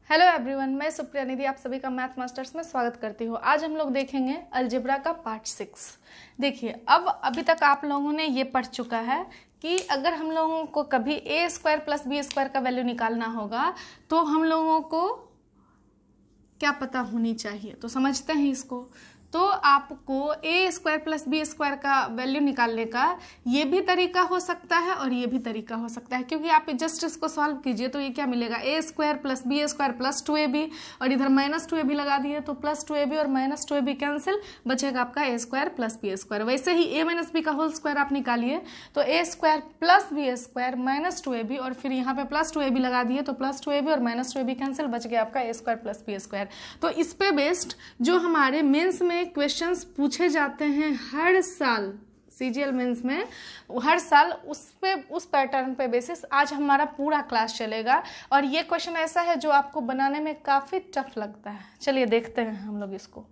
Hello everyone, मैं सुप्रिया निधि आप सभी का मैथ मास्टर्स में स्वागत करती हूँ। आज हम लोग देखेंगे अलजेब्रा का पार्ट 6। देखिए, अब अभी तक आप लोगों ने ये पढ़ चुका है कि अगर हम लोगों को कभी ए स्क्वायर प्लस बी स्क्वायर का वैल्यू निकालना होगा तो हम लोगों को क्या पता होनी चाहिए। तो समझते हैं इसको। तो आपको ए स्क्वायर प्लस बी स्क्वायर का वैल्यू निकालने का ये भी तरीका हो सकता है और ये भी तरीका हो सकता है, क्योंकि आप जस्ट इसको सॉल्व कीजिए तो ये क्या मिलेगा, A square plus B square plus 2ab और इधर माइनस 2ab लगा दिए तो प्लस 2ab और माइनस 2ab कैंसिल, बचेगा आपका A square plus B square. वैसे ही ए माइनस बी का होल स्क्वायर आप निकालिए तो A square plus B square minus 2ab और फिर यहाँ पे प्लस 2ab लगा दिए तो प्लस 2ab और माइनस 2ab कैंसिल, बच गया आपका A square plus B square. तो इस पे बेस्ड जो हमारे मेंस में क्वेश्चंस पूछे जाते हैं हर साल, सीजीएल मेंस में हर साल, उस पैटर्न पे बेसिस आज हमारा पूरा क्लास चलेगा। और ये क्वेश्चन ऐसा है जो आपको बनाने में काफ़ी टफ लगता है। चलिए देखते हैं हम लोग इसको।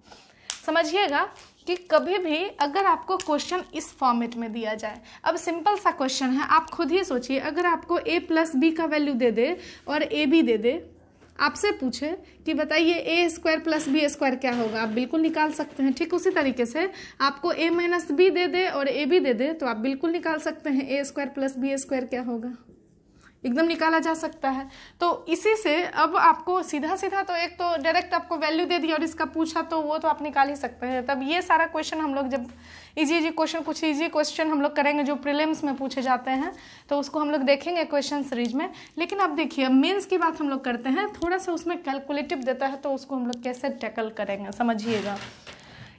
समझिएगा कि कभी भी अगर आपको क्वेश्चन इस फॉर्मेट में दिया जाए, अब सिंपल सा क्वेश्चन है, आप खुद ही सोचिए, अगर आपको a प्लस बी का वैल्यू दे दे और ए बी दे दे, आपसे पूछे कि बताइए ए स्क्वायर प्लस बी स्क्वायर क्या होगा, आप बिल्कुल निकाल सकते हैं। ठीक उसी तरीके से आपको ए माइनस बी दे दे और ए बी दे दे तो आप बिल्कुल निकाल सकते हैं ए स्क्वायर प्लस बी स्क्वायर क्या होगा, एकदम निकाला जा सकता है। तो इसी से अब आपको सीधा सीधा तो एक तो डायरेक्ट आपको वैल्यू दे दिया और इसका पूछा तो वो तो आप निकाल ही सकते हैं। तब ये सारा क्वेश्चन हम लोग जब इजी क्वेश्चन, कुछ इजी क्वेश्चन हम लोग करेंगे जो प्रीलिम्स में पूछे जाते हैं तो उसको हम लोग देखेंगे क्वेश्चन सीरीज में। लेकिन अब देखिए, मेंस की बात हम लोग करते हैं, थोड़ा सा उसमें कैलकुलेटिव देता है तो उसको हम लोग कैसे टैकल करेंगे समझिएगा।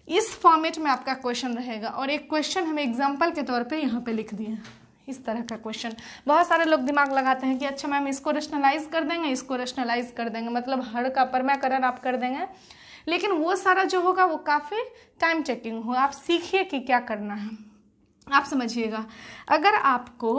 इस फॉर्मेट में आपका क्वेश्चन रहेगा और एक क्वेश्चन हम एग्जाम्पल के तौर पर यहाँ पे लिख दिए, इस तरह का क्वेश्चन। बहुत सारे लोग दिमाग लगाते हैं कि अच्छा मैम इसको रेशनलाइज कर देंगे, इसको रेशनलाइज कर देंगे, मतलब हर का परमाकरण आप कर देंगे, लेकिन वो सारा जो होगा वो काफ़ी टाइम टेकिंग हो। आप सीखिए कि क्या करना है। आप समझिएगा, अगर आपको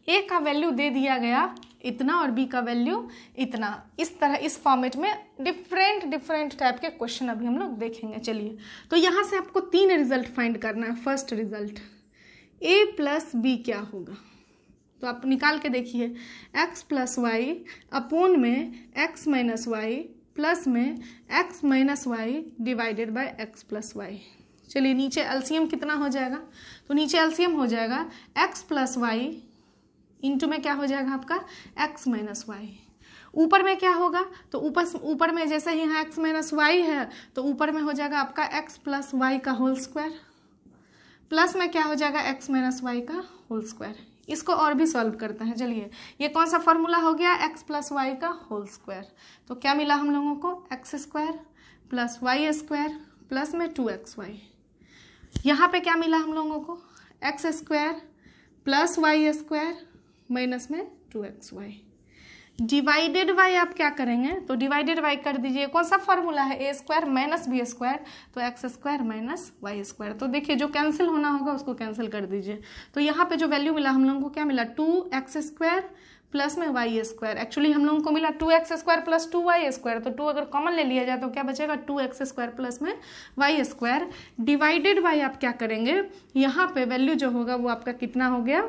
ए का वैल्यू दे दिया गया इतना और बी का वैल्यू इतना, इस तरह इस फॉर्मेट में डिफरेंट टाइप के क्वेश्चन अभी हम लोग देखेंगे। चलिए, तो यहाँ से आपको 3 रिजल्ट फाइंड करना है। First result, A plus B क्या होगा, तो आप निकाल के देखिए, x प्लस वाई अपोन में x माइनस वाई प्लस में x minus Y divided by x plus Y. चलिए, नीचे एलसीएम कितना हो जाएगा, तो नीचे एलसीएम हो जाएगा x प्लस वाई इंटू में क्या हो जाएगा आपका x माइनस वाई। ऊपर में क्या होगा, तो ऊपर में जैसे ही यहाँ x माइनस वाई है तो ऊपर में हो जाएगा आपका x प्लस वाई का होल स्क्वायर, प्लस में क्या हो जाएगा x माइनस वाई का होल स्क्वायर। इसको और भी सॉल्व करते हैं। चलिए, ये कौन सा फॉर्मूला हो गया, x प्लस वाई का होल स्क्वायर। तो क्या मिला हम लोगों को, x square plus Y square plus में 2xy। यहाँ पे क्या मिला हम लोगों को, x square plus Y square minus में 2xy डिवाइडेड बाई आप क्या करेंगे, तो डिवाइडेड बाई कर दीजिए। कौन सा फॉर्मूला है, A square minus B square, तो X square minus Y square. तो देखिए, जो कैंसिल होना होगा उसको कैंसिल कर दीजिए। तो यहाँ पे जो वैल्यू मिला हम लोगों को क्या मिला, 2x स्क्वायर प्लस में वाई स्क्वायर। एक्चुअली हम लोगों को मिला 2x square plus 2y square, तो 2 अगर कॉमन ले लिया जाए तो क्या बचेगा, 2x स्क्वायर प्लस में वाई स्क्वायर डिवाइडेड बाई आप क्या करेंगे, यहाँ पे वैल्यू जो होगा वो आपका कितना हो गया,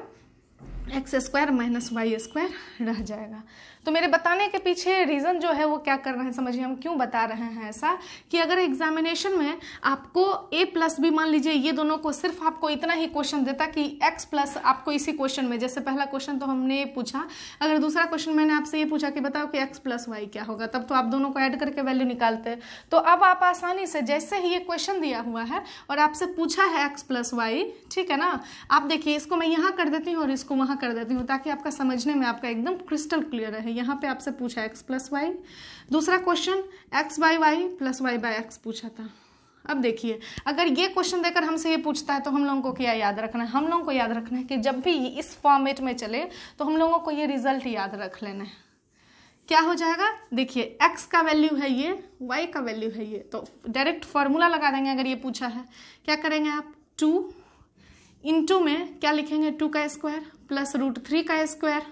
X square minus Y square रह जाएगा। तो मेरे बताने के पीछे रीज़न जो है वो क्या कर रहे हैं समझिए, हम क्यों बता रहे हैं ऐसा, कि अगर एग्जामिनेशन में आपको a प्लस बी, मान लीजिए ये दोनों को सिर्फ आपको इतना ही क्वेश्चन देता कि x प्लस, आपको इसी क्वेश्चन में, जैसे पहला क्वेश्चन तो हमने ये पूछा, अगर दूसरा क्वेश्चन मैंने आपसे ये पूछा कि बताओ कि x प्लस वाई क्या होगा, तब तो आप दोनों को ऐड करके वैल्यू निकालते। तो अब आप आसानी से, जैसे ही ये क्वेश्चन दिया हुआ है और आपसे पूछा है x प्लस वाई, ठीक है ना, आप देखिए इसको मैं यहाँ कर देती हूँ और इसको वहाँ कर देती हूँ ताकि आपका समझने में आपका एकदम क्रिस्टल क्लियर रहे। यहाँ पे आपसे पूछा x प्लस वाई, दूसरा question x by Y plus Y by X पूछा था। अब देखिए, अगर ये क्वेश्चन देकर हमसे ये पूछता है तो हम लोगों को क्या याद रखना है, हम लोगों को याद रखना है कि जब भी इस फॉर्मेट में चले तो हम लोगों को ये रिजल्ट याद रख लेना है। क्या हो जाएगा, देखिए x का वैल्यू है ये, y का वैल्यू है ये, तो डायरेक्ट फॉर्मूला लगा देंगे। अगर ये पूछा है क्या करेंगे आप, 2 इंटू में क्या लिखेंगे, 2 का स्क्वायर प्लस √3 का स्क्वायर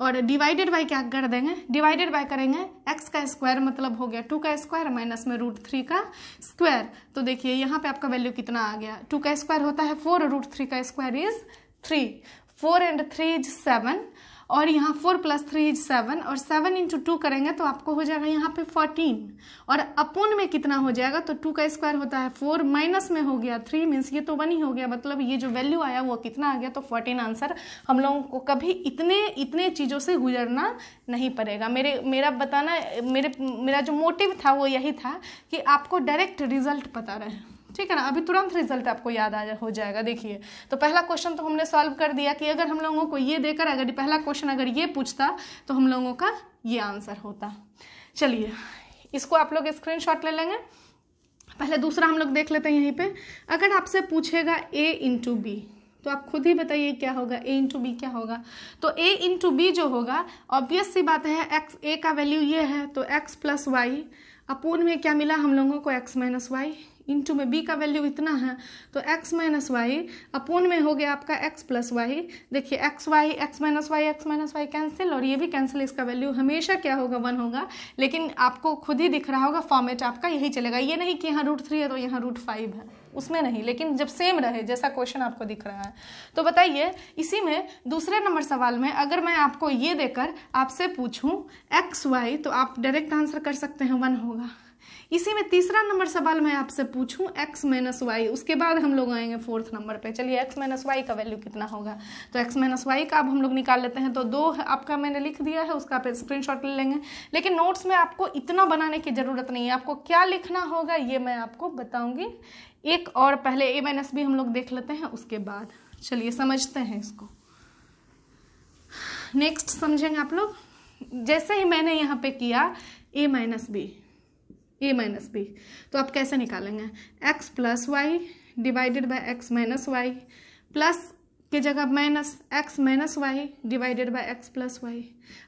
और डिवाइडेड बाई क्या कर देंगे, डिवाइडेड बाई करेंगे x का स्क्वायर, मतलब हो गया 2 का स्क्वायर माइनस में √3 का स्क्वायर। तो देखिए यहाँ पे आपका वैल्यू कितना आ गया, 2 का स्क्वायर होता है 4, √3 का स्क्वायर इज 3, 4 and 3 is 7 और यहाँ 4 + 3 = 7 और 7 × 2 करेंगे तो आपको हो जाएगा यहाँ पे 14 और अपोन में कितना हो जाएगा, तो 2 का स्क्वायर होता है 4, माइनस में हो गया 3, मीन्स ये तो 1 ही हो गया, मतलब ये जो वैल्यू आया वो कितना आ गया, तो 14 आंसर। हम लोगों को कभी इतने चीज़ों से गुजरना नहीं पड़ेगा। मेरा जो मोटिव था वो यही था कि आपको डायरेक्ट रिजल्ट पता रहे, ठीक है ना। अभी तुरंत रिजल्ट आपको याद हो जाएगा। देखिए तो पहला क्वेश्चन तो हमने सॉल्व कर दिया कि अगर हम लोगों को ये देकर अगर पहला क्वेश्चन अगर ये पूछता तो हम लोगों का ये आंसर होता। चलिए इसको आप लोग स्क्रीनशॉट ले लेंगे। पहले दूसरा हम लोग देख लेते हैं। यहीं पे अगर आपसे पूछेगा a × b तो आप खुद ही बताइए क्या होगा, a × b क्या होगा। तो a × b जो होगा ऑब्वियस सी बात है, a का वैल्यू ये है तो x + y अपोन में क्या मिला हम लोगों को x - y, इंटू में b का वैल्यू इतना है तो x - y अपोन में हो गया आपका x + y। देखिए x - y कैंसिल और ये भी कैंसिल, इसका वैल्यू हमेशा क्या होगा 1 होगा। लेकिन आपको खुद ही दिख रहा होगा फॉर्मेट आपका यही चलेगा, ये नहीं कि यहाँ √3 है तो यहाँ √5 है, उसमें नहीं, लेकिन जब सेम रहे जैसा क्वेश्चन आपको दिख रहा है। तो बताइए इसी में दूसरे नंबर सवाल में अगर मैं आपको ये देकर आपसे पूछूं x y तो आप डायरेक्ट आंसर कर सकते हैं 1 होगा। इसी में तीसरा नंबर सवाल मैं आपसे पूछूं x - y, उसके बाद हम लोग आएंगे 4th नंबर पे। चलिए x - y का वैल्यू कितना होगा, तो x - y का अब हम लोग निकाल लेते हैं। तो 2 आपका मैंने लिख दिया है, उसका आप स्क्रीनशॉट ले लेंगे। लेकिन नोट्स में आपको इतना बनाने की ज़रूरत नहीं है, आपको क्या लिखना होगा ये मैं आपको बताऊंगी। एक और पहले a - b हम लोग देख लेते हैं, उसके बाद चलिए समझते हैं इसको। नेक्स्ट समझेंगे आप लोग। जैसे ही मैंने यहाँ पे किया a - b तो आप कैसे निकालेंगे, x + y divided by x - y plus की जगह minus x - y divided by x + y।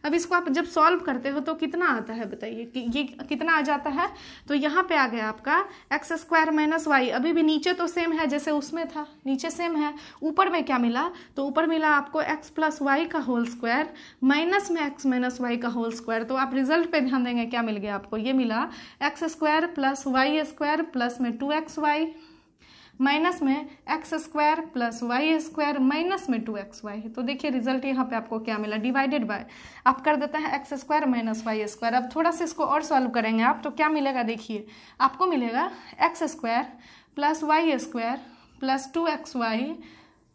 अब इसको आप जब सॉल्व करते हो तो कितना आता है बताइए, कि ये कितना आ जाता है। तो यहाँ पे आ गया आपका x² - y, अभी भी नीचे तो सेम है जैसे उसमें था, नीचे सेम है। ऊपर में क्या मिला, तो ऊपर मिला आपको x + y का होल स्क्वायर माइनस में x - y का होल स्क्वायर। तो आप रिजल्ट पे ध्यान देंगे, क्या मिल गया आपको, ये मिला x² + y² प्लस में 2xy माइनस में x² + y² माइनस में 2xy। तो देखिए रिजल्ट यहाँ पे आपको क्या मिला, डिवाइडेड बाय आप कर देते हैं x² - y²। अब थोड़ा सा इसको और सॉल्व करेंगे आप तो क्या मिलेगा, देखिए आपको मिलेगा x² + y² प्लस 2xy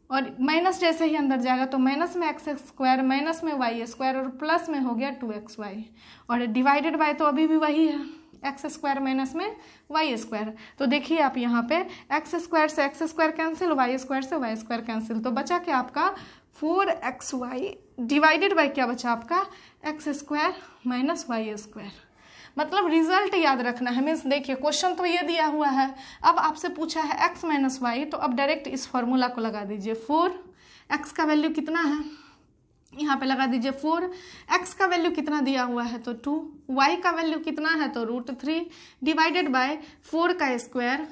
और माइनस जैसे ही अंदर जाएगा तो माइनस में x² माइनस में y² और प्लस में हो गया 2xy और डिवाइडेड बाय तो अभी भी वही है x² माइनस में y²। तो देखिए आप यहाँ पे x² से x² कैंसिल, y² से y² कैंसिल, तो बचा क्या आपका 4xy डिवाइडेड बाय क्या बचा आपका x² माइनस y²। मतलब रिजल्ट याद रखना है। मीन्स देखिए क्वेश्चन तो ये दिया हुआ है, अब आपसे पूछा है x - y तो अब डायरेक्ट इस फॉर्मूला को लगा दीजिए। 4x का वैल्यू कितना है, यहाँ पे लगा दीजिए 4, x का वैल्यू कितना दिया हुआ है तो 2, y का वैल्यू कितना है तो √3 डिवाइडेड बाय 4 का स्क्वायर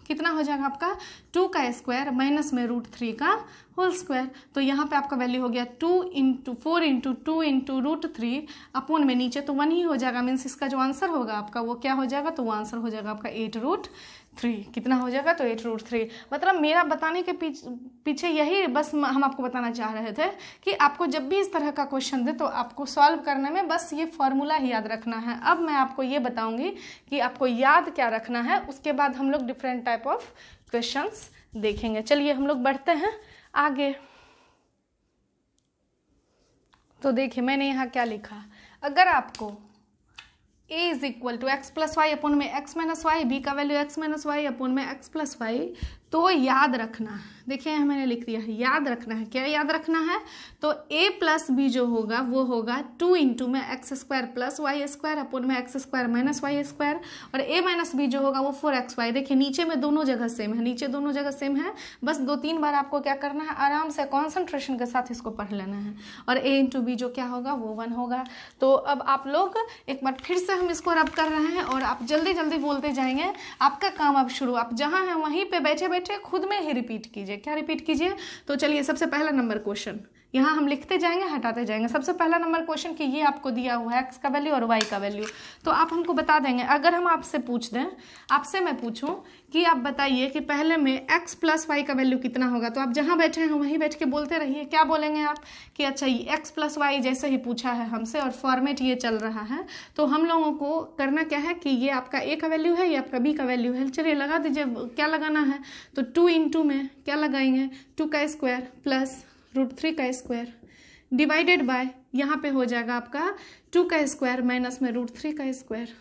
कितना हो जाएगा आपका 2 का स्क्वायर माइनस में √3 का होल स्क्वायर। तो यहाँ पे आपका वैल्यू हो गया 2 × 4 × 2 × √3 अपोन में नीचे तो 1 ही हो जाएगा। मीन्स इसका जो आंसर होगा आपका वो क्या हो जाएगा, तो वो आंसर हो जाएगा आपका 8√3। कितना हो जाएगा तो 8√3। मतलब मेरा बताने के पीछे यही बस हम आपको बताना चाह रहे थे कि आपको जब भी इस तरह का क्वेश्चन दे तो आपको सॉल्व करने में बस ये फॉर्मूला ही याद रखना है। अब मैं आपको ये बताऊंगी कि आपको याद क्या रखना है, उसके बाद हम लोग डिफरेंट टाइप ऑफ क्वेश्चंस देखेंगे। चलिए हम लोग बढ़ते हैं आगे। तो देखिए मैंने यहाँ क्या लिखा, अगर आपको a = x + y अपोन में x - y, b का वैल्यू x - y अपोन में x + y, तो याद रखना है। देखिए यहाँ मैंने लिख दिया है, याद रखना है। क्या याद रखना है, तो a + b जो होगा वो होगा 2 × में x² + y² अपोन में x² माइनस y² और a - b जो होगा वो 4xy। देखिए नीचे में दोनों जगह सेम है, नीचे दोनों जगह सेम है, बस 2-3 बार आपको क्या करना है, आराम से कॉन्सेंट्रेशन के साथ इसको पढ़ लेना है। और a × b जो क्या होगा वो 1 होगा। तो अब आप लोग एक बार फिर से हम इसको रब कर रहे हैं और आप जल्दी जल्दी बोलते जाएंगे। आपका काम अब शुरू, आप जहाँ हैं वहीं पे बैठे बैठे खुद में ही रिपीट कीजिए। क्या रिपीट कीजिए, तो चलिए सबसे पहला नंबर क्वेश्चन यहाँ हम लिखते जाएंगे, हटाते जाएंगे। सबसे पहला नंबर क्वेश्चन कि ये आपको दिया हुआ है x का वैल्यू और y का वैल्यू, तो आप हमको बता देंगे। अगर हम आपसे पूछ दें, आपसे मैं पूछूं कि आप बताइए कि पहले में x प्लस वाई का वैल्यू कितना होगा, तो आप जहाँ बैठे हैं वहीं बैठ के बोलते रहिए। क्या बोलेंगे आप कि अच्छा ये x प्लस वाई जैसे ही पूछा है हमसे और फॉर्मेट ये चल रहा है, तो हम लोगों को करना क्या है कि ये आपका a का वैल्यू है, ये आपका b का वैल्यू है। चलिए लगा दीजिए, क्या लगाना है, तो 2 इंटू में क्या लगाएंगे, 2 का स्क्वायर प्लस √3 का स्क्वायर डिवाइडेड बाय, यहाँ पे हो जाएगा आपका 2 का स्क्वायर माइनस में √3 का स्क्वायर।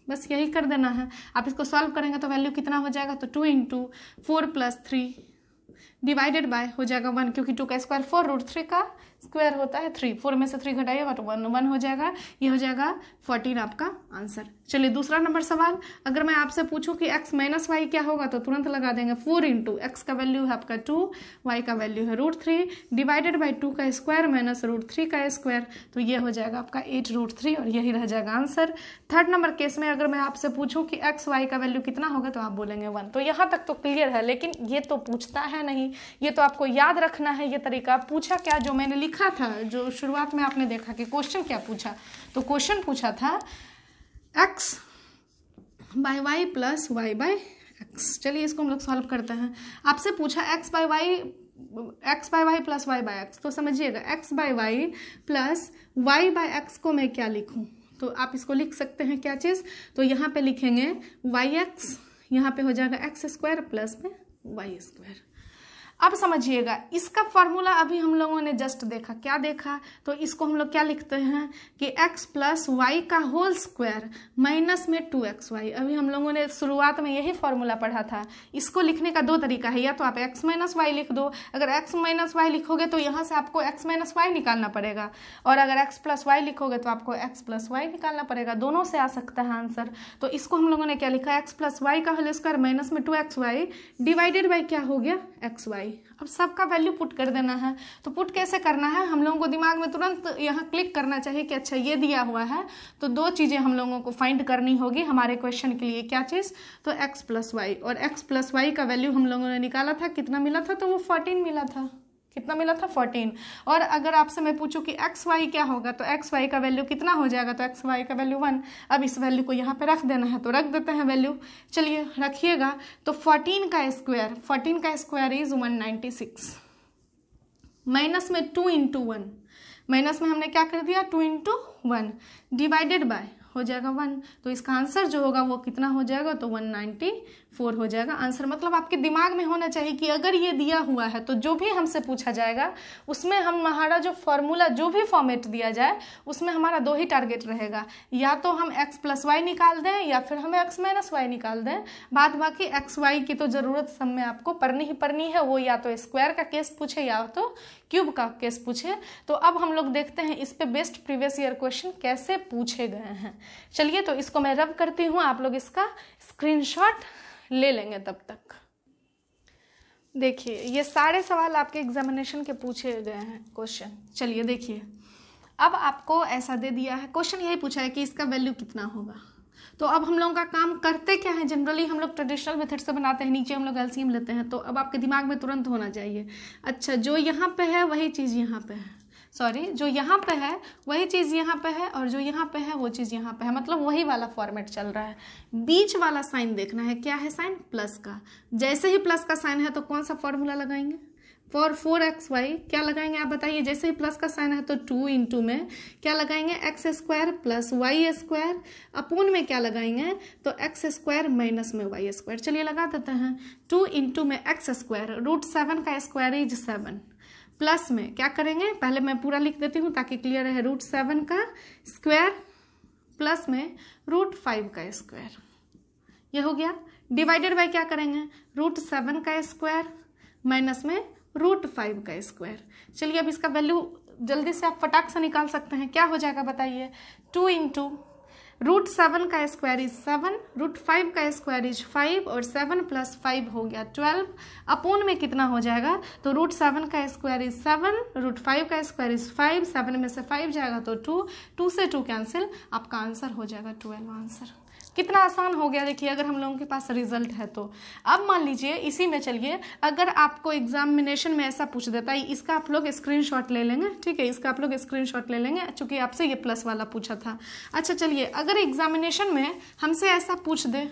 बस यही कर देना है। आप इसको सॉल्व करेंगे तो वैल्यू कितना हो जाएगा, तो 2 इंटू 4 प्लस 3 डिवाइडेड बाय हो जाएगा 1, क्योंकि 2 का स्क्वायर 4, √3 का स्क्वायर होता है 3, 4 में से 3 घटाइएगा तो 1 हो जाएगा। ये हो जाएगा 14 आपका आंसर। चलिए दूसरा नंबर सवाल, अगर मैं आपसे पूछूं कि x माइनस वाई क्या होगा, तो तुरंत लगा देंगे 4 इंटू x का वैल्यू है आपका 2, y का वैल्यू है √3 डिवाइडेड बाई 2 का स्क्वायर माइनस √3 का स्क्वायर, तो ये हो जाएगा आपका 8√3 और यही रह जाएगा आंसर। थर्ड नंबर केस में अगर मैं आपसे पूछूं कि x y का वैल्यू कितना होगा, तो आप बोलेंगे 1। तो यहाँ तक तो क्लियर है, लेकिन ये तो पूछता है नहीं, ये तो आपको याद रखना है। ये तरीका पूछा क्या, जो मैंने लिखा था, जो शुरुआत में आपने देखा कि क्वेश्चन क्या पूछा, तो क्वेश्चन पूछा था x by Y plus Y by X. चलिए इसको हम लोग सॉल्व करते हैं। आपसे पूछा x by Y plus Y by X, तो समझिएगा x by Y plus Y by X को मैं क्या लिखूं, तो आप इसको लिख सकते हैं क्या चीज़, तो यहाँ पे लिखेंगे वाई एक्स, यहाँ पे हो जाएगा एक्स स्क्वायर प्लस में वाई स्क्वायर। अब समझिएगा, इसका फॉर्मूला अभी हम लोगों ने जस्ट देखा, क्या देखा, तो इसको हम लोग क्या लिखते हैं कि x प्लस वाई का होल स्क्वायर माइनस में 2xy। अभी हम लोगों ने शुरुआत में यही फॉर्मूला पढ़ा था। इसको लिखने का दो तरीका है, या तो आप x माइनस वाई लिख दो। अगर x माइनस वाई लिखोगे तो यहाँ से आपको x माइनस वाई निकालना पड़ेगा, और अगर x प्लस वाई लिखोगे तो आपको x प्लस वाई निकालना पड़ेगा। दोनों से आ सकता है आंसर। तो इसको हम लोगों ने क्या लिखा, x प्लस वाई का होल स्क्वायर माइनस में 2xy डिवाइडेड बाई क्या हो गया xy। अब सबका वैल्यू पुट कर देना है। तो पुट कैसे करना है, हम लोगों को दिमाग में तुरंत यहाँ क्लिक करना चाहिए कि अच्छा ये दिया हुआ है, तो दो चीज़ें हम लोगों को फाइंड करनी होगी हमारे क्वेश्चन के लिए। क्या चीज़, तो x प्लस वाई, और x प्लस वाई का वैल्यू हम लोगों ने निकाला था, कितना मिला था, तो वो 14 मिला था। कितना मिला था, 14। और अगर आपसे मैं पूछूं कि एक्स वाई क्या होगा, तो एक्स वाई का वैल्यू कितना हो जाएगा, तो एक्स वाई का वैल्यू 1। अब इस वैल्यू को यहाँ पे रख देना है, तो रख देते हैं वैल्यू। चलिए रखिएगा, तो 14 का स्क्वायर इज 196 माइनस में 2 इंटू 1, माइनस में हमने क्या कर दिया 2 इंटू 1 डिवाइडेड बाय हो जाएगा 1। तो इसका आंसर जो होगा वो कितना हो जाएगा, तो 194 हो जाएगा आंसर। मतलब आपके दिमाग में होना चाहिए कि अगर ये दिया हुआ है तो जो भी हमसे पूछा जाएगा उसमें हमारा जो फॉर्मूला, जो भी फॉर्मेट दिया जाए उसमें हमारा दो ही टारगेट रहेगा, या तो हम x प्लस वाई निकाल दें या फिर हमें x माइनस वाई निकाल दें। बाद बाकी एक्स वाई की तो ज़रूरत सब में आपको पढ़नी ही पढ़नी है, वो या तो स्क्वायर का केस पूछे या तो क्यूब का केस पूछे। तो अब हम लोग देखते हैं इस पे बेस्ट प्रीवियस ईयर क्वेश्चन कैसे पूछे गए हैं। चलिए तो इसको मैं रब करती हूँ, आप लोग इसका स्क्रीनशॉट ले लेंगे तब तक। देखिए ये सारे सवाल आपके एग्जामिनेशन के पूछे गए हैं क्वेश्चन। चलिए देखिए, अब आपको ऐसा दे दिया है, क्वेश्चन यही पूछा है कि इसका वैल्यू कितना होगा। तो अब हम लोगों का काम करते क्या है, जनरली हम लोग ट्रेडिशनल मेथड से बनाते हैं, नीचे हम लोग एलसीएम लेते हैं। तो अब आपके दिमाग में तुरंत होना चाहिए, अच्छा जो यहाँ पे है वही चीज़ यहाँ पे है, सॉरी जो यहाँ पे है वही चीज़ यहाँ पे है, और जो यहाँ पे है वो चीज़ यहाँ पे है, मतलब वही वाला फॉर्मेट चल रहा है। बीच वाला साइन देखना है, क्या है साइन, प्लस का। जैसे ही प्लस का साइन है तो कौन सा फॉर्मूला लगाएंगे, फॉर 4xy क्या लगाएंगे आप बताइए। जैसे ही प्लस का साइन है तो 2 इंटू में क्या लगाएंगे, X square plus Y square, अपून में क्या लगाएंगे, तो एक्स स्क्वायर माइनस में वाई स्क्वायर। चलिए लगा देते हैं, 2 इंटू में एक्स स्क्वायर, √7 का स्क्वायर इज 7, प्लस में क्या करेंगे, पहले मैं पूरा लिख देती हूँ ताकि क्लियर रहे, √7 का स्क्वायर प्लस में √5 का स्क्वायर, ये हो गया। डिवाइडेड बाय क्या करेंगे, √7 का स्क्वायर माइनस में √5 का स्क्वायर। चलिए अब इसका वैल्यू जल्दी से आप फटाक से निकाल सकते हैं, क्या हो जाएगा बताइए, 2 इंटू √7 का स्क्वायर इज 7, √5 का स्क्वायर इज 5, और 7 प्लस 5 हो गया 12, अपोन में कितना हो जाएगा, तो √7 का स्क्वायर इज 7, √5 का स्क्वायर इज 5, 7 में से 5 जाएगा तो 2, 2 से 2 कैंसिल, आपका आंसर हो जाएगा 12 आंसर। कितना आसान हो गया देखिए, अगर हम लोगों के पास रिजल्ट है तो। अब मान लीजिए इसी में चलिए, अगर आपको एग्जामिनेशन में ऐसा पूछ देता है, इसका आप लोग स्क्रीनशॉट ले लेंगे, ठीक है, इसका आप लोग स्क्रीनशॉट ले लेंगे चूंकि आपसे ये प्लस वाला पूछा था। अच्छा चलिए, अगर एग्जामिनेशन में हमसे ऐसा पूछ दे,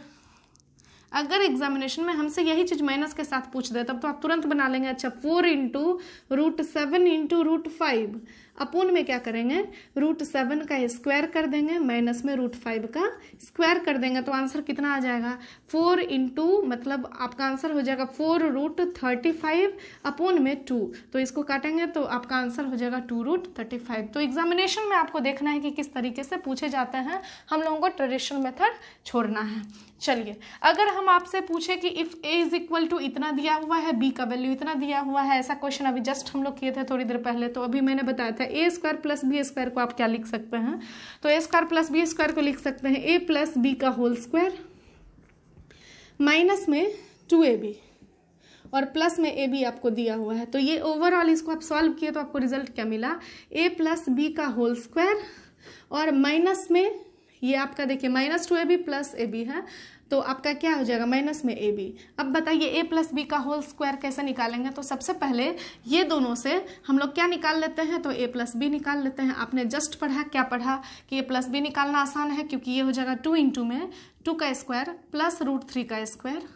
अगर एग्जामिनेशन में हमसे यही चीज माइनस के साथ पूछ दे, तब तो आप तुरंत बना लेंगे। अच्छा 4 इंटू √7 इंटू √5 अपूर्ण में क्या करेंगे, √7 का स्क्वायर कर देंगे, माइनस में √5 का स्क्वायर कर देंगे, तो आंसर कितना आ जाएगा 4 इंटू, मतलब आपका आंसर हो जाएगा 4√35 अपूर्ण में 2, तो इसको काटेंगे तो आपका आंसर हो जाएगा 2√35। तो एग्जामिनेशन में आपको देखना है कि किस तरीके से पूछे जाते हैं, हम लोगों को ट्रेडिशनल मेथड छोड़ना है। चलिए, अगर हम आपसे पूछे कि if a is equal to इतना दिया हुआ है, b का वैल्यू इतना दिया हुआ है, ऐसा क्वेश्चन अभी जस्ट हम लोग किए थे थोड़ी देर पहले, तो अभी मैंने बताया था a square plus b square को आप क्या लिख सकते हैं, तो a square plus b square को लिख सकते हैं a प्लस b का होल स्क्वायर माइनस में 2ab और प्लस में ab आपको दिया हुआ है। तो ये ओवरऑल इसको आप सॉल्व किए तो आपको रिजल्ट क्या मिला, a प्लस b का होल स्क्वायर और माइनस में ये आपका देखिए -2ab प्लस ab है, तो आपका क्या हो जाएगा माइनस में ab। अब बताइए a प्लस b का होल स्क्वायर कैसे निकालेंगे, तो सबसे पहले ये दोनों से हम लोग क्या निकाल लेते हैं, तो a प्लस b निकाल लेते हैं। आपने जस्ट पढ़ा, क्या पढ़ा कि a प्लस b निकालना आसान है, क्योंकि ये हो जाएगा 2 इंटू में 2 का स्क्वायर प्लस √3 का स्क्वायर,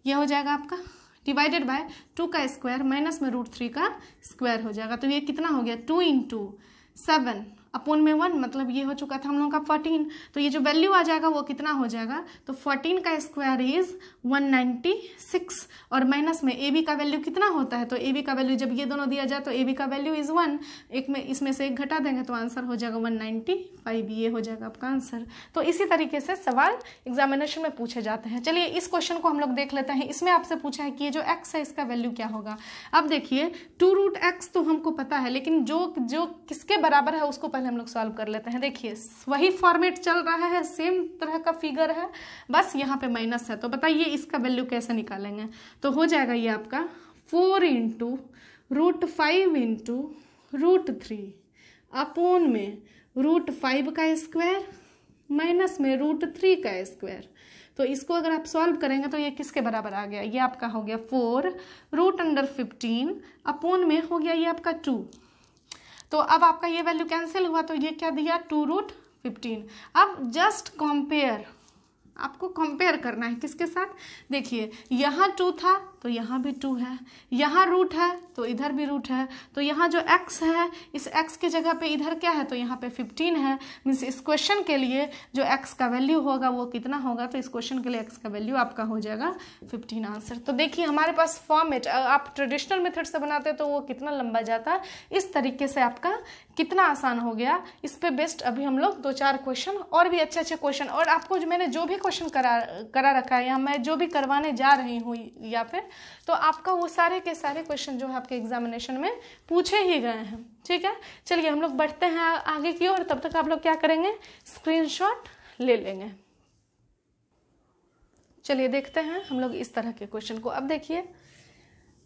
ये हो जाएगा आपका डिवाइडेड बाय 2 का स्क्वायर माइनस में √3 का स्क्वायर हो जाएगा। तो ये कितना हो गया 2 इंटू 7 अपूर्ण में 1, मतलब ये हो चुका था हम लोगों का 14, तो ये जो वैल्यू आ जाएगा वो कितना हो जाएगा, तो 14 का स्क्वायर इज 196 और माइनस में ab का वैल्यू कितना होता है, तो ab का वैल्यू जब ये दोनों दिया जाए तो ab का वैल्यू इज 1, एक में इसमें से एक घटा देंगे तो आंसर हो जाएगा 195, ये हो जाएगा आपका आंसर। तो इसी तरीके से सवाल एग्जामिनेशन में पूछे जाते हैं। चलिए इस क्वेश्चन को हम लोग देख लेते हैं। इसमें आपसे पूछा है कि ये जो x है इसका वैल्यू क्या होगा। अब देखिए 2√x तो हमको पता है, लेकिन जो किसके बराबर है उसको पहले हम लोग सॉल्व कर लेते हैं। देखिए वही फॉर्मेट चल रहा है, सेम तरह का फिगर है, बस यहाँ पे माइनस है। तो बताइए इसका वैल्यू कैसे निकालेंगे, तो हो जाएगा ये आपका 4 इंटू √5 इंटू √3 अपूर्ण में √5 का स्क्वायर माइनस में √3 का स्क्वायर। तो इसको अगर आप सॉल्व करेंगे तो ये किसके बराबर आ गया, ये आपका हो गया 4√15 अपूर्ण में हो गया ये आपका 2। तो अब आपका ये वैल्यू कैंसिल हुआ, तो ये क्या दिया 2√15। अब जस्ट कंपेयर, आपको कंपेयर करना है किसके साथ, देखिए यहाँ 2 था तो यहाँ भी 2 है, यहाँ रूट है तो इधर भी रूट है, तो यहाँ जो x है इस x की जगह पे इधर क्या है, तो यहाँ पे 15 है। मीन्स इस क्वेश्चन के लिए जो x का वैल्यू होगा वो कितना होगा, तो इस क्वेश्चन के लिए x का वैल्यू आपका हो जाएगा 15 आंसर। तो देखिए हमारे पास फॉर्मेट, आप ट्रेडिशनल मेथड से बनाते तो वो कितना लंबा जाता, इस तरीके से आपका कितना आसान हो गया। इस पे बेस्ट अभी हम लोग 2-4 क्वेश्चन और भी अच्छे क्वेश्चन, और आपको मैंने जो भी क्वेश्चन करा रखा है या मैं जो भी करवाने जा रही हूँ या फिर, तो आपका वो सारे के सारे क्वेश्चन जो है आपके एग्जामिनेशन में पूछे ही गए हैं। ठीक है, चलिए हम लोग बढ़ते हैं आगे की ओर। तब तक आप लोग क्या करेंगे, स्क्रीनशॉट ले लेंगे। चलिए देखते हैं हम लोग इस तरह के क्वेश्चन को। अब देखिए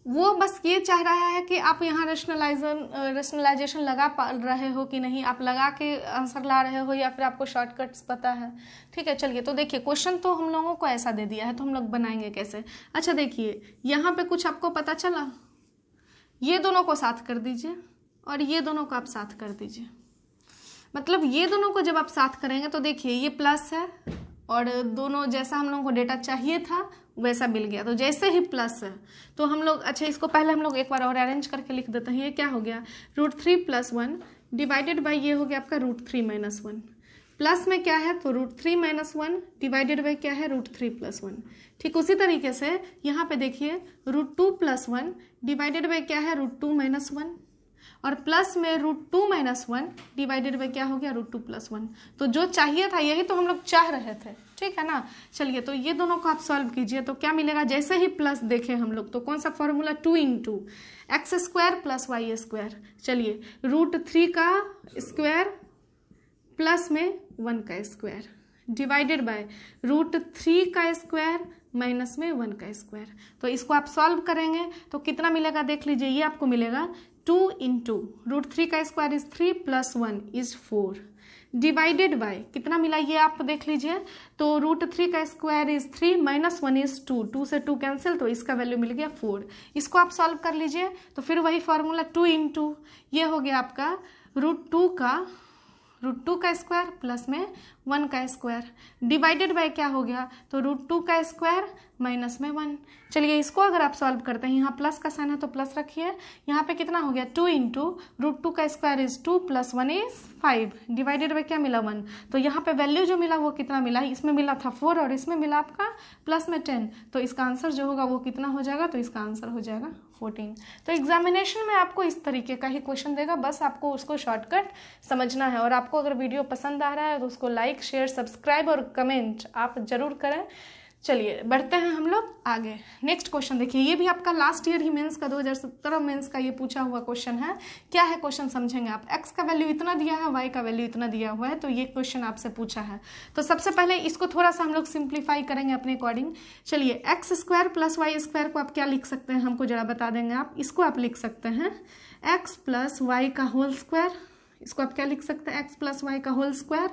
वो बस ये चाह रहा है कि आप यहाँ रेशनलाइजेशन लगा पा रहे हो कि नहीं, आप लगा के आंसर ला रहे हो या फिर आपको शॉर्टकट्स पता है। ठीक है, चलिए तो देखिए क्वेश्चन तो हम लोगों को ऐसा दे दिया है, तो हम लोग बनाएंगे कैसे। अच्छा देखिए यहाँ पे कुछ आपको पता चला, ये दोनों को साथ कर दीजिए और ये दोनों को आप साथ कर दीजिए। मतलब ये दोनों को जब आप साथ करेंगे तो देखिए ये प्लस है और दोनों जैसा हम लोगों को डेटा चाहिए था वैसा मिल गया। तो जैसे ही प्लस है तो हम लोग, अच्छा इसको पहले हम लोग एक बार और अरेंज करके लिख देते हैं। ये क्या हो गया √3 + 1 डिवाइडेड बाई ये हो गया आपका √3 - 1। प्लस में क्या है तो √3 - 1 डिवाइडेड बाई क्या है √3 + 1। ठीक उसी तरीके से यहाँ पे देखिए √2 + 1 डिवाइडेड बाई क्या है √2 - 1 और प्लस में √2 - 1 डिवाइडेड बाई क्या हो गया √2 + 1। तो जो चाहिए था यही तो हम लोग चाह रहे थे। ठीक है ना, चलिए तो ये दोनों को आप सॉल्व कीजिए तो क्या मिलेगा। जैसे ही प्लस देखें हम लोग तो कौन सा फॉर्मूला 2 इंटू x² + y²। चलिए √3 का स्क्वायर प्लस में 1 का स्क्वायर डिवाइडेड बाय √3 का स्क्वायर माइनस में 1 का स्क्वायर। तो इसको आप सॉल्व करेंगे तो कितना मिलेगा देख लीजिए, ये आपको मिलेगा 2 इंटू √3 का square is 3 + 1 is 4 divided by कितना मिला ये आप देख लीजिए। तो √3 का स्क्वायर इज 3 -1 इज 2, 2 से 2 कैंसिल, तो इसका वैल्यू मिल गया 4। इसको आप सॉल्व कर लीजिए तो फिर वही फॉर्मूला 2 × ये हो गया आपका √2 का स्क्वायर प्लस में 1 का स्क्वायर डिवाइडेड बाय क्या हो गया, तो √2 का स्क्वायर माइनस में 1। चलिए इसको अगर आप सॉल्व करते हैं, यहाँ प्लस का साइन है तो प्लस रखिए, यहाँ पे कितना हो गया 2 × √2 का square is 2 + 1 is 5 divided by क्या मिला 1। तो यहाँ पे वैल्यू जो मिला वो कितना मिला, इसमें मिला था 4 और इसमें मिला आपका प्लस में 10, तो इसका आंसर जो होगा वो कितना हो जाएगा, तो इसका आंसर हो जाएगा 14। तो एग्जामिनेशन में आपको इस तरीके का ही क्वेश्चन देगा, बस आपको उसको शॉर्टकट समझना है। और आपको अगर वीडियो पसंद आ रहा है तो उसको लाइक, शेयर, सब्सक्राइब और कमेंट आप जरूर करें। चलिए बढ़ते हैं हम लोग आगे। नेक्स्ट क्वेश्चन देखिए, ये भी आपका लास्ट ईयर ही मेंस का 2017 मेंस का ये पूछा हुआ क्वेश्चन है। क्या है क्वेश्चन समझेंगे आप। x का वैल्यू इतना दिया है, y का वैल्यू इतना दिया हुआ है, तो ये क्वेश्चन आपसे पूछा है। तो सबसे पहले इसको थोड़ा सा हम लोग सिंप्लीफाई करेंगे अपने अकॉर्डिंग। चलिए x² + y² को आप क्या लिख सकते हैं, हमको जरा बता देंगे आप। इसको आप लिख सकते हैं x + y का होल स्क्वायर, इसको आप क्या लिख सकते हैं x + y का होल स्क्वायर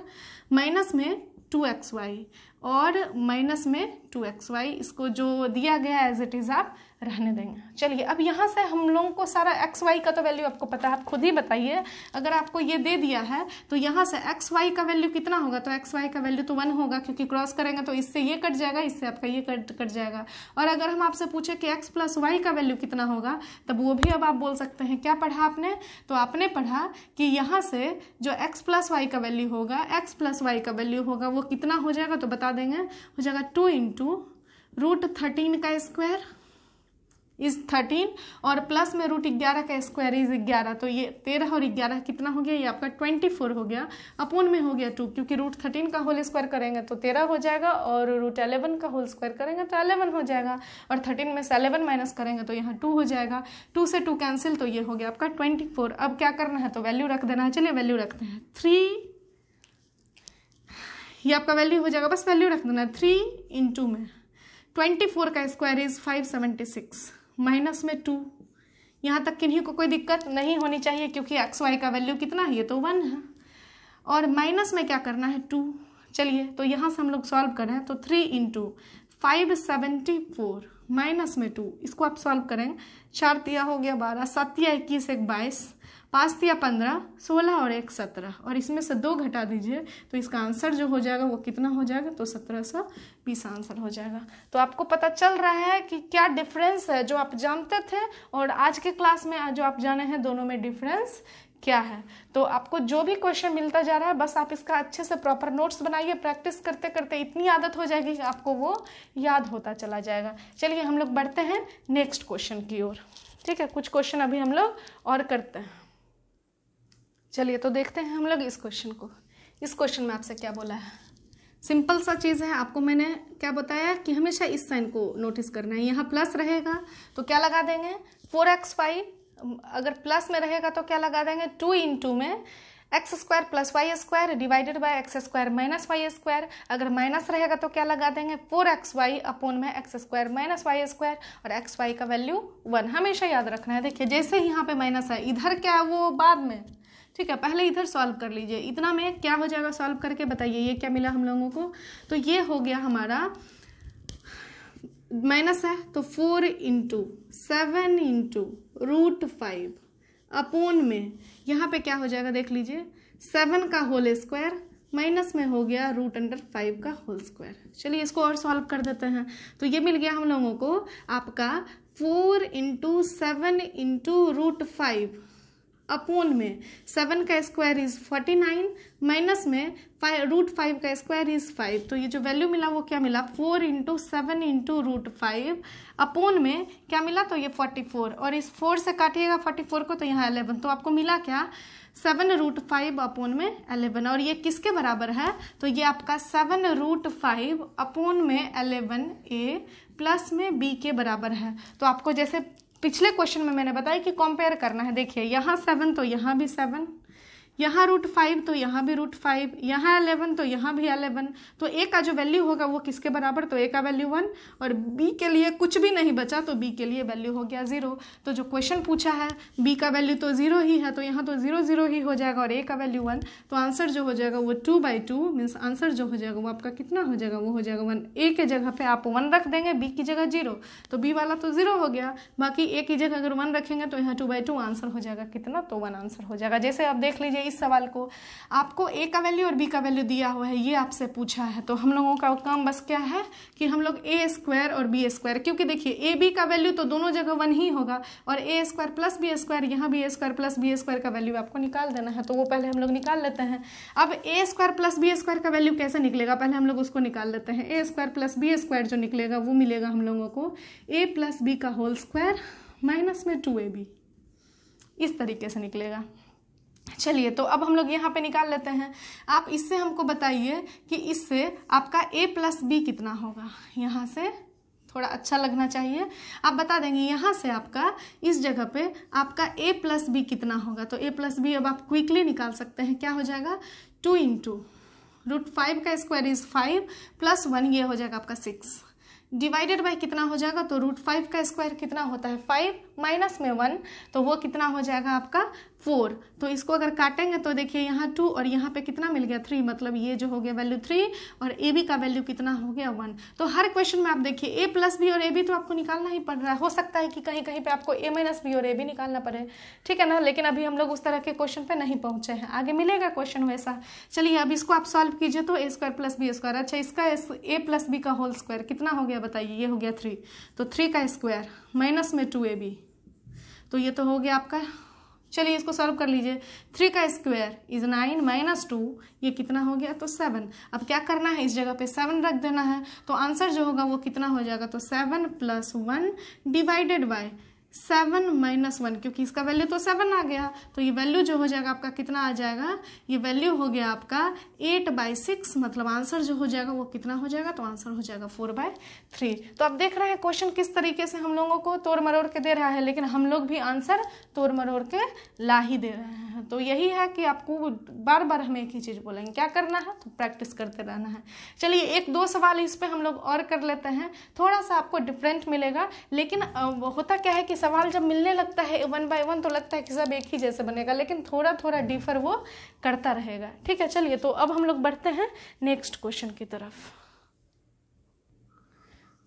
माइनस में 2xy और माइनस में 2xy, इसको जो दिया गया एज इट इज आप रहने देंगे। चलिए अब यहाँ से हम लोगों को सारा xy का तो वैल्यू आपको पता है, आप खुद ही बताइए। अगर आपको ये दे दिया है तो यहाँ से xy का वैल्यू कितना होगा, तो xy का वैल्यू तो 1 होगा, क्योंकि क्रॉस करेंगे तो इससे ये कट जाएगा, इससे आपका ये कट जाएगा। और अगर हम आपसे पूछे कि x + y का वैल्यू कितना होगा, तब वो भी अब आप बोल सकते हैं। क्या पढ़ा आपने, तो आपने पढ़ा कि यहाँ से जो x + y का वैल्यू होगा, x + y का वैल्यू होगा वो कितना हो जाएगा, तो बता देंगे, हो जाएगा 2 × √13 का स्क्वायर इज 13 और प्लस में √11 का स्क्वायर इज 11, तो ये 13 और 11 कितना हो गया, ये आपका 24 हो गया, अपोन में हो गया 2, क्योंकि √13 का होल स्क्वायर करेंगे तो 13 हो जाएगा और √11 का होल स्क्वायर करेंगे तो 11 हो जाएगा, और 13 में से 11 माइनस करेंगे तो यहाँ 2 हो जाएगा, 2 से 2 कैंसिल, तो ये हो गया आपका 24। अब क्या करना है, तो वैल्यू रख देना है। चलिए वैल्यू रखते हैं 3, ये आपका वैल्यू हो जाएगा, बस वैल्यू रख देना है 3 × में 24 का स्क्वायर इज 576 माइनस में 2। यहाँ तक किन्हीं को कोई दिक्कत नहीं होनी चाहिए, क्योंकि xy का वैल्यू कितना है, ये तो 1 है, और माइनस में क्या करना है 2। चलिए तो यहाँ से हम लोग सॉल्व करें तो 3 × 574 माइनस में 2, इसको आप सॉल्व करें। 4 तिया हो गया 12, 7 तिया 21, 1 22, 5 तिया 15, 16 और 1 17, और इसमें से 2 घटा दीजिए तो इसका आंसर जो हो जाएगा वो कितना हो जाएगा, तो 1720 आंसर हो जाएगा। तो आपको पता चल रहा है कि क्या डिफरेंस है, जो आप जानते थे और आज के क्लास में जो आप जाने हैं, दोनों में डिफरेंस क्या है। तो आपको जो भी क्वेश्चन मिलता जा रहा है, बस आप इसका अच्छे से प्रॉपर नोट्स बनाइए। प्रैक्टिस करते करते इतनी आदत हो जाएगी कि आपको वो याद होता चला जाएगा। चलिए हम लोग बढ़ते हैं नेक्स्ट क्वेश्चन की ओर। ठीक है, कुछ क्वेश्चन अभी हम लोग और करते हैं। चलिए तो देखते हैं हम लोग इस क्वेश्चन को। इस क्वेश्चन में आपसे क्या बोला है, सिंपल सा चीज़ है। आपको मैंने क्या बताया कि हमेशा इस साइन को नोटिस करना है। यहाँ प्लस रहेगा तो क्या लगा देंगे 4x5, अगर प्लस में रहेगा तो क्या लगा देंगे 2 × में x² + y² divided by x² - y²। अगर माइनस रहेगा तो क्या लगा देंगे 4xy अपोन में x² - y², और xy का वैल्यू 1 हमेशा याद रखना है। देखिए जैसे ही यहाँ पे माइनस है, इधर क्या है वो बाद में, ठीक है, पहले इधर सॉल्व कर लीजिए। इतना में क्या हो जाएगा, सॉल्व करके बताइए ये क्या मिला हम लोगों को। तो ये हो गया हमारा माइनस है तो 4 × 7 × √5 अपोन में यहाँ पे क्या हो जाएगा देख लीजिए 7 का होल स्क्वायर माइनस में हो गया √5 का होल स्क्वायर। चलिए इसको और सॉल्व कर देते हैं। तो ये मिल गया हम लोगों को आपका 4 × 7 × √5 अपोन में 7 का स्क्वायर इज 49 माइनस में √5 का स्क्वायर इज 5। तो ये जो वैल्यू मिला वो क्या मिला 4 × 7 × √5 अपोन में क्या मिला, तो ये 44, और इस 4 से काटिएगा 44 को तो यहाँ 11, तो आपको मिला क्या 7 √5 अपोन में 11। और ये किसके बराबर है, तो ये आपका 7 √5 अपोन में 11a प्लस में b के बराबर है। तो आपको जैसे पिछले क्वेश्चन में मैंने बताया कि कंपेयर करना है। देखिए यहाँ 7 तो यहाँ भी 7, यहाँ √5 तो यहाँ भी √5, यहाँ 11 तो यहाँ भी 11, तो a का जो वैल्यू होगा वो किसके बराबर, तो a का वैल्यू 1 और b के लिए कुछ भी नहीं बचा तो b के लिए वैल्यू हो गया 0। तो जो क्वेश्चन पूछा है b का वैल्यू तो 0 ही है, तो यहाँ तो 0 0 ही हो जाएगा और a का वैल्यू 1, तो आंसर जो हो जाएगा वो 2/2 मीन्स आंसर जो हो जाएगा वो आपका कितना हो जाएगा, वो हो जाएगा 1। a के जगह पे आप 1 रख देंगे, b की जगह 0, तो b वाला तो 0 हो गया, बाकी a की जगह अगर 1 रखेंगे तो यहाँ 2/2 आंसर हो जाएगा कितना, तो 1 आंसर हो जाएगा। जैसे आप देख लीजिए इस सवाल को, आपको a का वैल्यू और b का वैल्यू दिया हुआ है, ये आपसे पूछा है, तो हम लोगों का काम बस क्या है कि हम लोग a² और b², क्योंकि देखिए ab का वैल्यू तो दोनों जगह 1 ही होगा और a² प्लस b², यहाँ भी a² प्लस b² का वैल्यू आपको निकाल देना है, तो वो पहले हम लोग निकाल लेते हैं। अब a² प्लस b² का वैल्यू कैसे निकलेगा, पहले हम लोग उसको निकाल लेते हैं। a² प्लस b² जो निकलेगा वो मिलेगा हम लोगों को a प्लस b का होल स्क्वायर माइनस में 2ab, इस तरीके से निकलेगा। चलिए तो अब हम लोग यहाँ पे निकाल लेते हैं। आप इससे हमको बताइए कि इससे आपका a प्लस b कितना होगा, यहाँ से थोड़ा अच्छा लगना चाहिए, आप बता देंगे यहाँ से आपका इस जगह पे आपका a प्लस b कितना होगा, तो a प्लस b अब आप क्विकली निकाल सकते हैं, क्या हो जाएगा 2 × √5 का स्क्वायर इज 5 प्लस 1 ये हो जाएगा आपका 6 डिवाइडेड बाई कितना हो जाएगा, तो √5 का स्क्वायर कितना होता है 5 माइनस में 1, तो वो कितना हो जाएगा आपका 4। तो इसको अगर काटेंगे तो देखिए यहाँ 2 और यहाँ पे कितना मिल गया 3, मतलब ये जो हो गया वैल्यू 3 और ए बी का वैल्यू कितना हो गया 1। तो हर क्वेश्चन में आप देखिए a प्लस बी और ए बी तो आपको निकालना ही पड़ रहा है, हो सकता है कि कहीं कहीं पे आपको a माइनस बी और ए बी निकालना पड़े, ठीक है ना, लेकिन अभी हम लोग उस तरह के क्वेश्चन पे नहीं पहुंचे हैं, आगे मिलेगा क्वेश्चन वैसा। चलिए अब इसको आप सॉल्व कीजिए, तो a² प्लस b², अच्छा इसका a प्लस बी का होल स्क्वायर कितना हो गया बताइए, ये हो गया 3, तो 3 का स्क्वायर माइनस में 2ab, तो ये तो हो गया आपका। चलिए इसको सॉल्व कर लीजिए, 3 का स्क्वायर इज 9 माइनस 2, ये कितना हो गया, तो 7। अब क्या करना है, इस जगह पे 7 रख देना है, तो आंसर जो होगा वो कितना हो जाएगा, तो 7 + 1 डिवाइडेड बाय 7 - 1, क्योंकि इसका वैल्यू तो 7 आ गया, तो ये वैल्यू जो हो जाएगा आपका कितना आ जाएगा, ये वैल्यू हो गया आपका 8/6, मतलब आंसर जो हो जाएगा वो कितना हो जाएगा, तो आंसर हो जाएगा 4/3। तो आप देख रहे हैं क्वेश्चन किस तरीके से हम लोगों को तोड़ मरोड़ के दे रहा है, लेकिन हम लोग भी आंसर तोड़ मरोड़ के ला ही दे रहे हैं। तो यही है कि आपको बार बार हमें एक ही चीज़ बोलेंगे, क्या करना है, तो प्रैक्टिस करते रहना है। चलिए 1-2 सवाल इस पर हम लोग और कर लेते हैं, थोड़ा सा आपको डिफरेंट मिलेगा, लेकिन होता क्या है कि सवाल जब मिलने लगता है 1 बाय 1 तो लगता है कि सब एक ही जैसे बनेगा, लेकिन थोड़ा थोड़ा डिफर वो करता रहेगा, ठीक है। चलिए तो अब हम लोग बढ़ते हैं नेक्स्ट क्वेश्चन की तरफ।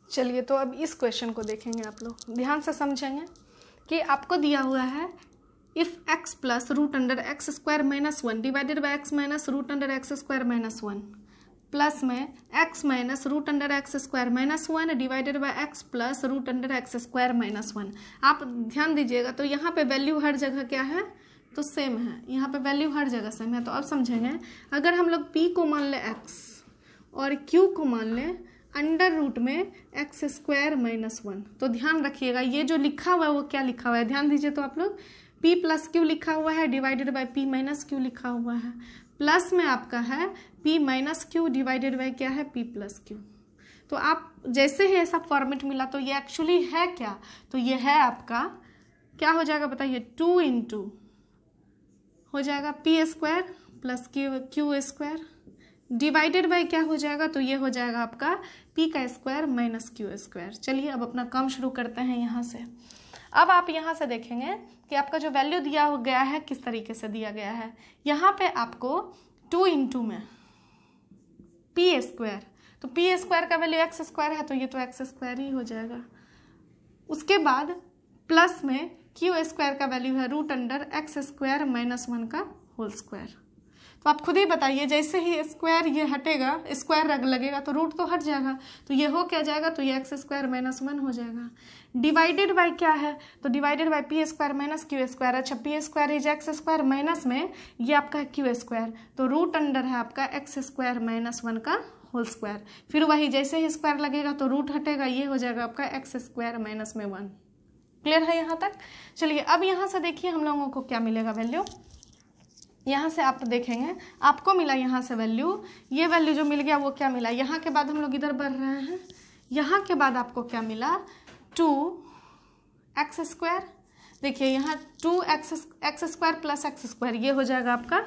चलिए तो अब इस क्वेश्चन को देखेंगे, आप लोग ध्यान से समझेंगे कि आपको दिया हुआ है if x plus √x² - 1 divided by x minus √x² - 1 plus में x minus √x² - 1 divided by x plus √x² - 1। आप ध्यान दीजिएगा, तो यहाँ पे वैल्यू हर जगह क्या है, तो सेम है, यहाँ पे वैल्यू हर जगह सेम है। तो अब समझेंगे, अगर हम लोग p को मान ले x और q को मान ले √ में x² - 1, तो ध्यान रखिएगा ये जो लिखा हुआ है वो क्या लिखा हुआ है, ध्यान दीजिए। तो आप लोग p प्लस q लिखा हुआ है divided by p minus q लिखा हुआ है, प्लस में आपका है p minus q divided by क्या है, p प्लस q। तो आप जैसे ही ऐसा फॉर्मेट मिला तो ये एक्चुअली है क्या, तो ये है आपका क्या हो जाएगा बताइए, 2 × हो जाएगा p² plus q² divided by क्या हो जाएगा, तो ये हो जाएगा आपका p का स्क्वायर माइनस q²। चलिए अब अपना काम शुरू करते हैं यहाँ से। अब आप यहाँ से देखेंगे कि आपका जो वैल्यू दिया गया है किस तरीके से दिया गया है। यहाँ पे आपको 2 × में p², तो p² का वैल्यू x² है, तो ये तो x² ही हो जाएगा। उसके बाद प्लस में q² का वैल्यू है √x² - 1 का होल स्क्वायर। तो आप खुद ही बताइए, जैसे ही स्क्वायर ये हटेगा, स्क्वायर रग लगेगा तो रूट तो हट जाएगा, तो ये हो क्या जाएगा, तो ये x² - 1 हो जाएगा। डिवाइडेड बाय क्या है, तो डिवाइडेड बाय p² - q²। अच्छा p² इज x² माइनस में ये आपका है q², तो √ है आपका x² - 1 का होल स्क्वायर। फिर वही जैसे ही स्क्वायर लगेगा तो रूट हटेगा, ये हो जाएगा आपका x² - 1। क्लियर है यहाँ तक। चलिए अब यहाँ से देखिए हम लोगों को क्या मिलेगा वैल्यू। यहाँ से आप देखेंगे आपको मिला यहाँ से वैल्यू, ये वैल्यू जो मिल गया वो क्या मिला, यहाँ के बाद हम लोग इधर बढ़ रहे हैं, यहाँ के बाद आपको क्या मिला 2x², देखिए यहाँ 2x² प्लस x², ये हो जाएगा आपका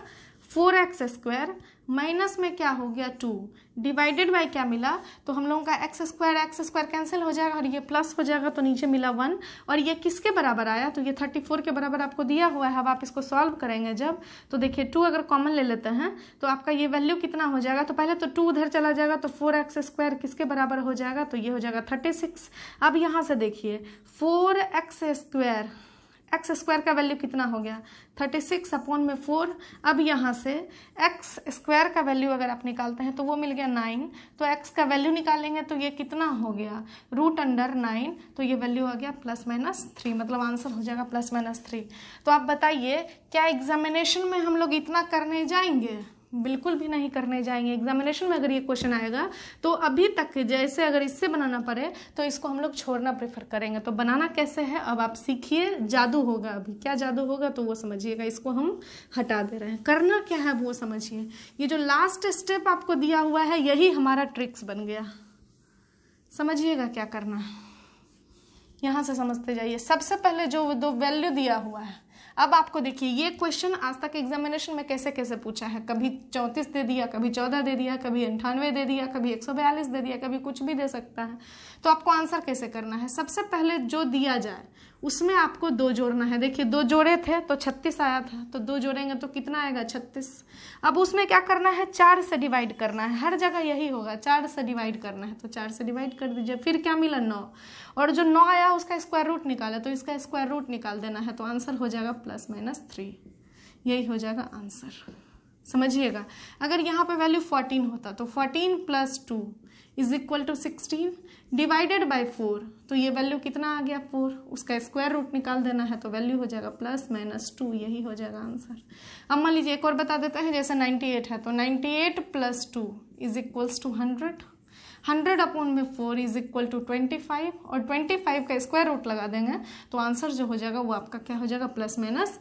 4x² माइनस में क्या हो गया 2 डिवाइडेड बाय क्या मिला, तो हम लोगों का x² कैंसिल हो जाएगा और ये प्लस हो जाएगा, तो नीचे मिला 1 और ये किसके बराबर आया, तो ये 34 के बराबर आपको दिया हुआ है। अब आप इसको सॉल्व करेंगे जब, तो देखिए 2 अगर कॉमन ले लेते हैं तो आपका ये वैल्यू कितना हो जाएगा, तो पहले तो 2 उधर चला जाएगा तो 4x² किसके बराबर हो जाएगा, तो ये हो जाएगा 36। अब यहाँ से देखिए 4x² का वैल्यू कितना हो गया 36/4। अब यहाँ से x² का वैल्यू अगर आप निकालते हैं तो वो मिल गया 9, तो x का वैल्यू निकालेंगे तो ये कितना हो गया √9, तो ये वैल्यू आ गया +-3, मतलब आंसर हो जाएगा +-3। तो आप बताइए क्या एग्जामिनेशन में हम लोग इतना करने जाएंगे, बिल्कुल भी नहीं करने जाएंगे। एग्जामिनेशन में अगर ये क्वेश्चन आएगा तो अभी तक जैसे अगर इससे बनाना पड़े तो इसको हम लोग छोड़ना प्रेफर करेंगे। तो बनाना कैसे है अब आप सीखिए, जादू होगा। अभी क्या जादू होगा तो वो समझिएगा, इसको हम हटा दे रहे हैं। करना क्या है वो समझिए, ये जो लास्ट स्टेप आपको दिया हुआ है यही हमारा ट्रिक्स बन गया। समझिएगा क्या करना है, यहाँ से समझते जाइए। सबसे पहले जो 2 वैल्यू दिया हुआ है, अब आपको देखिए ये क्वेश्चन आज तक एग्जामिनेशन में कैसे कैसे पूछा है, कभी 34 दे दिया, कभी 14 दे दिया, कभी 98 दे दिया, कभी 142 दे दिया, कभी कुछ भी दे सकता है। तो आपको आंसर कैसे करना है, सबसे पहले जो दिया जाए उसमें आपको 2 जोड़ना है। देखिए 2 जोड़े थे तो 36 आया था, तो 2 जोड़ेंगे तो कितना आएगा 36। अब उसमें क्या करना है 4 से डिवाइड करना है, हर जगह यही होगा 4 से डिवाइड करना है, तो 4 से डिवाइड कर दीजिए। फिर क्या मिला 9, और जो 9 आया उसका स्क्वायर रूट निकाला, तो इसका स्क्वायर रूट निकाल देना है, तो आंसर हो जाएगा +-3, यही हो जाएगा आंसर। समझिएगा अगर यहाँ पे वैल्यू 14 होता तो 14 + 2 = 16 डिवाइडेड बाय 4, तो ये वैल्यू कितना आ गया 4, उसका स्क्वायर रूट निकाल देना है, तो वैल्यू हो जाएगा +-2, यही हो जाएगा आंसर। अब मान लीजिए एक और बता देते हैं, जैसे 98 है तो 98 + 2 = 100, 100/4 = 25 और 25 का स्क्वायर रूट लगा देंगे तो आंसर जो हो जाएगा वो आपका क्या हो जाएगा +-5।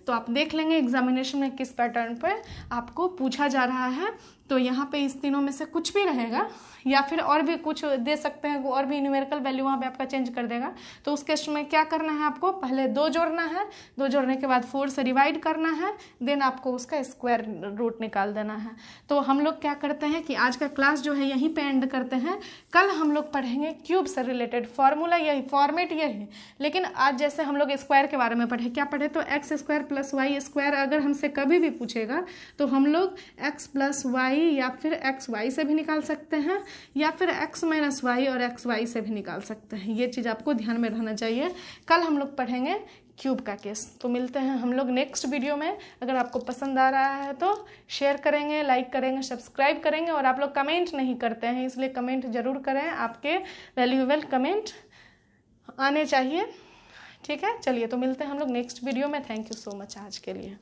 तो आप देख लेंगे एग्जामिनेशन में किस पैटर्न पे आपको पूछा जा रहा है। तो यहाँ पे इस तीनों में से कुछ भी रहेगा या फिर और भी कुछ दे सकते हैं, और भी न्यूमेरिकल वैल्यू वहाँ पे आपका चेंज कर देगा। तो उस केस में क्या करना है, आपको पहले 2 जोड़ना है, 2 जोड़ने के बाद 4 से डिवाइड करना है, देन आपको उसका स्क्वायर रूट निकाल देना है। तो हम लोग क्या करते हैं कि आज का क्लास जो है यहीं पे एंड करते हैं। कल हम लोग पढ़ेंगे क्यूब से रिलेटेड, फॉर्मूला यही, फॉर्मेट यही, लेकिन आज जैसे हम लोग स्क्वायर के बारे में पढ़े, क्या पढ़े, तो x² + y² अगर हमसे कभी भी पूछेगा तो हम लोग x + y या फिर xy से भी निकाल सकते हैं, या फिर x - y और xy से भी निकाल सकते हैं। ये चीज़ आपको ध्यान में रहना चाहिए। कल हम लोग पढ़ेंगे क्यूब का केस। तो मिलते हैं हम लोग नेक्स्ट वीडियो में। अगर आपको पसंद आ रहा है तो शेयर करेंगे, लाइक करेंगे, सब्सक्राइब करेंगे, और आप लोग कमेंट नहीं करते हैं इसलिए कमेंट जरूर करें, आपके वैल्यूएबल कमेंट आने चाहिए। ठीक है, चलिए तो मिलते हैं हम लोग नेक्स्ट वीडियो में। थैंक यू सो मच आज के लिए।